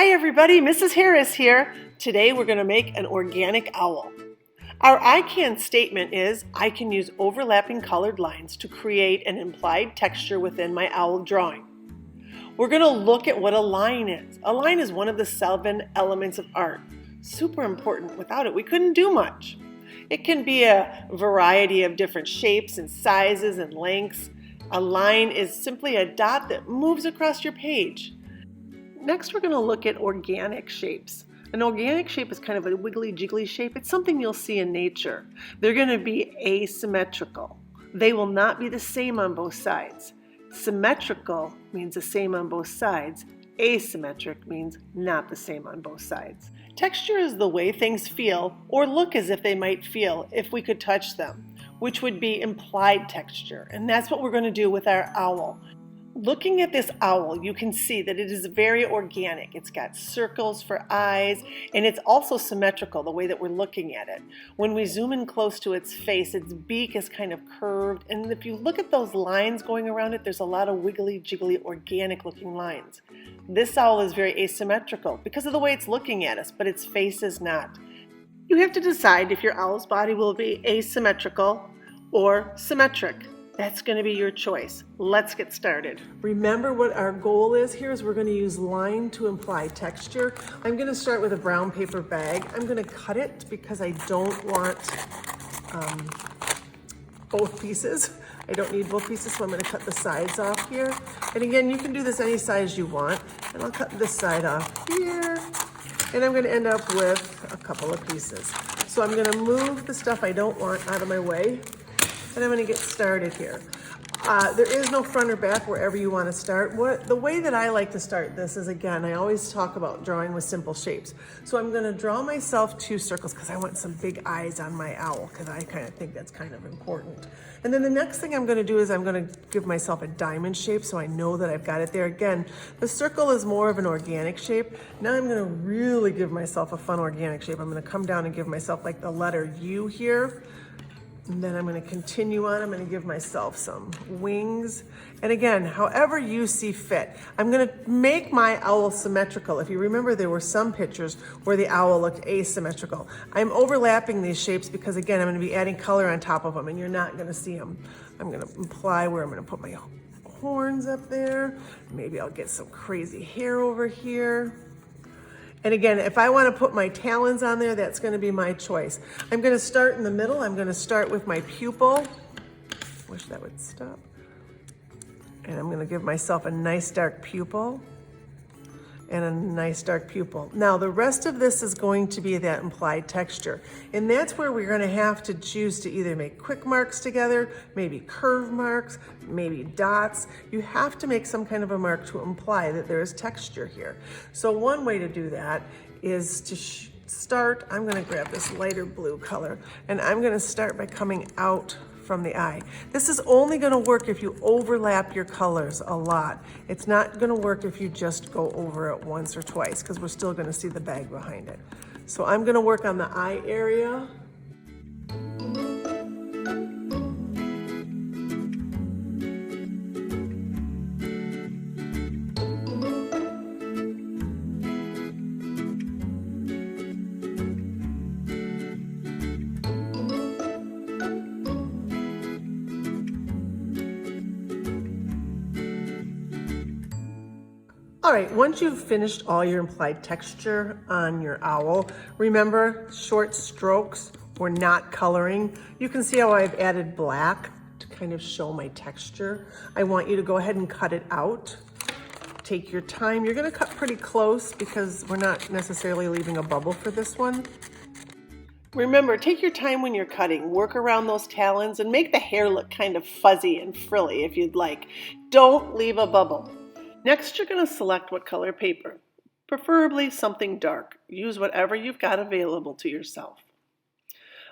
Hi everybody, Mrs. Harris here. Today we're going to make an organic owl. Our I can statement is, I can use overlapping colored lines to create an implied texture within my owl drawing. We're going to look at what a line is. A line is one of the 7 elements of art. Super important. Without it, we couldn't do much. It can be a variety of different shapes and sizes and lengths. A line is simply a dot that moves across your page. Next, we're going to look at organic shapes. An organic shape is kind of a wiggly jiggly shape. It's something you'll see in nature. They're going to be asymmetrical. They will not be the same on both sides. Symmetrical means the same on both sides. Asymmetric means not the same on both sides. Texture is the way things feel or look as if they might feel if we could touch them, which would be implied texture. And that's what we're going to do with our owl. Looking at this owl, you can see that it is very organic. It's got circles for eyes, and it's also symmetrical the way that we're looking at it. When we zoom in close to its face, its beak is kind of curved, and if you look at those lines going around it, there's a lot of wiggly, jiggly, organic looking lines. This owl is very asymmetrical because of the way it's looking at us, but its face is not. You have to decide if your owl's body will be asymmetrical or symmetric. That's going to be your choice. Let's get started. Remember what our goal is here is we're going to use line to imply texture. I'm going to start with a brown paper bag. I'm going to cut it because I don't want both pieces. I don't need both pieces, so I'm going to cut the sides off here. And again, you can do this any size you want. And I'll cut this side off here. And I'm going to end up with a couple of pieces. So I'm going to move the stuff I don't want out of my way. And I'm going to get started here. There is no front or back wherever you want to start. The way that I like to start this is, again, I always talk about drawing with simple shapes. So I'm going to draw myself 2 circles because I want some big eyes on my owl because I kind of think that's kind of important. And then the next thing I'm going to do is I'm going to give myself a diamond shape so I know that I've got it there. Again, the circle is more of an organic shape. Now I'm going to really give myself a fun organic shape. I'm going to come down and give myself like the letter U here. And then I'm going to continue on. I'm going to give myself some wings. And again, however you see fit. I'm going to make my owl symmetrical. If you remember, there were some pictures where the owl looked asymmetrical. I'm overlapping these shapes because, again, I'm going to be adding color on top of them, and you're not going to see them. I'm going to imply where I'm going to put my horns up there. Maybe I'll get some crazy hair over here. And again, if I want to put my talons on there, that's going to be my choice. I'm going to start in the middle. I'm going to start with my pupil. Wish that would stop. And I'm going to give myself a nice dark pupil and a nice dark pupil. Now, the rest of this is going to be that implied texture. And that's where we're going to have to choose to either make quick marks together, maybe curve marks, maybe dots. You have to make some kind of a mark to imply that there is texture here. So one way to do that is to start, I'm going to grab this lighter blue color, and I'm going to start by coming out from the eye. This is only going to work if you overlap your colors a lot. It's not going to work if you just go over it once or twice because we're still going to see the bag behind it. So I'm going to work on the eye area. All right, once you've finished all your implied texture on your owl, remember, short strokes, we're not coloring. You can see how I've added black to kind of show my texture. I want you to go ahead and cut it out. Take your time. You're gonna cut pretty close because we're not necessarily leaving a bubble for this one. Remember, take your time when you're cutting. Work around those talons and make the hair look kind of fuzzy and frilly if you'd like. Don't leave a bubble. Next, you're going to select what color paper, preferably something dark. Use whatever you've got available to yourself.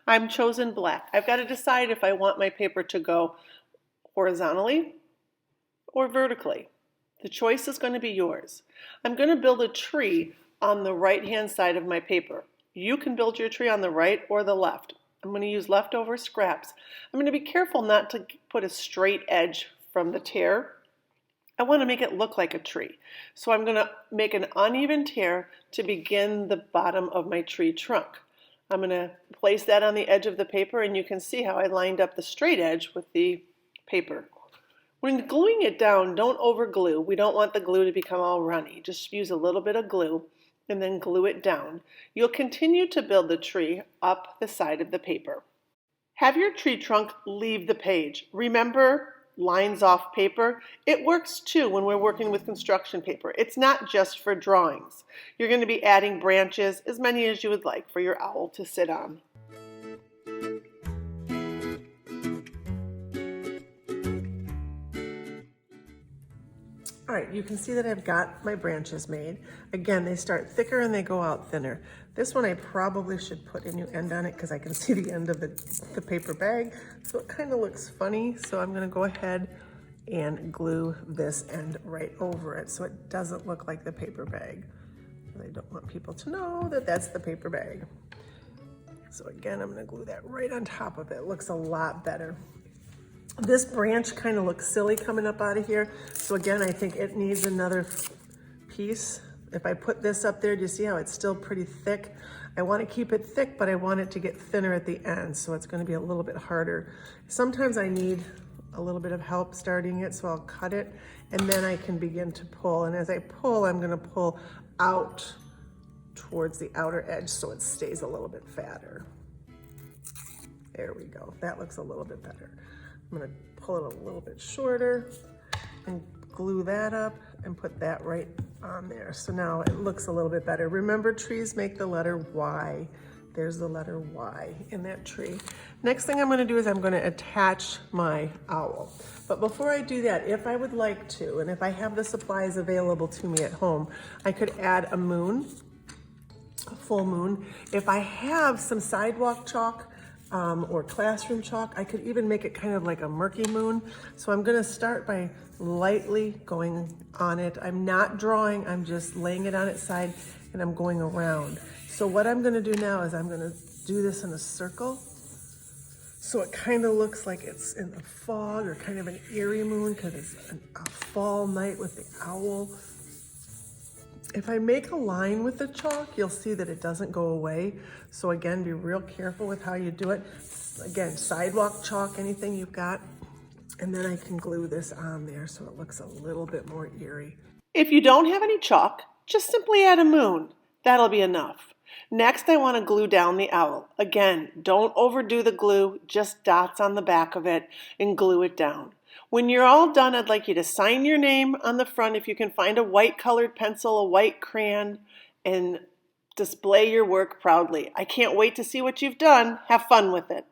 I've chosen black. I've got to decide if I want my paper to go horizontally or vertically. The choice is going to be yours. I'm going to build a tree on the right-hand side of my paper. You can build your tree on the right or the left. I'm going to use leftover scraps. I'm going to be careful not to put a straight edge from the tear. I want to make it look like a tree. So I'm going to make an uneven tear to begin the bottom of my tree trunk. I'm going to place that on the edge of the paper, and you can see how I lined up the straight edge with the paper. When gluing it down, don't over glue. We don't want the glue to become all runny. Just use a little bit of glue and then glue it down. You'll continue to build the tree up the side of the paper. Have your tree trunk leave the page. Remember, lines off paper? It works too when we're working with construction paper. It's not just for drawings. You're going to be adding branches, as many as you would like for your owl to sit on. All right, you can see that I've got my branches made. Again, they start thicker and they go out thinner. This one I probably should put a new end on it because I can see the end of the paper bag. So it kind of looks funny. So I'm gonna go ahead and glue this end right over it so it doesn't look like the paper bag. I don't want people to know that that's the paper bag. So again, I'm gonna glue that right on top of it. It looks a lot better. This branch kind of looks silly coming up out of here. So again, I think it needs another piece. If I put this up there, do you see how it's still pretty thick? I want to keep it thick, but I want it to get thinner at the end. So it's going to be a little bit harder. Sometimes I need a little bit of help starting it. So I'll cut it and then I can begin to pull. And as I pull, I'm going to pull out towards the outer edge so it stays a little bit fatter. There we go. That looks a little bit better. I'm going to pull it a little bit shorter and glue that up and put that right on there. So now it looks a little bit better. Remember, trees make the letter Y. There's the letter Y in that tree. Next thing I'm going to do is I'm going to attach my owl. But before I do that, if I would like to, and if I have the supplies available to me at home, I could add a moon, a full moon. If I have some sidewalk chalk, or classroom chalk, I could even make it kind of like a murky moon. So I'm gonna start by lightly going on it. I'm not drawing, I'm just laying it on its side and I'm going around. So what I'm gonna do now is I'm gonna do this in a circle. So it kind of looks like it's in the fog or kind of an eerie moon because it's a fall night with the owl. If I make a line with the chalk, you'll see that it doesn't go away. So again, be real careful with how you do it. Again, sidewalk chalk, anything you've got. And then I can glue this on there so it looks a little bit more eerie. If you don't have any chalk, just simply add a moon. That'll be enough. Next, I want to glue down the owl. Again, don't overdo the glue, just dots on the back of it and glue it down. When you're all done, I'd like you to sign your name on the front if you can find a white colored pencil, a white crayon, and display your work proudly. I can't wait to see what you've done. Have fun with it.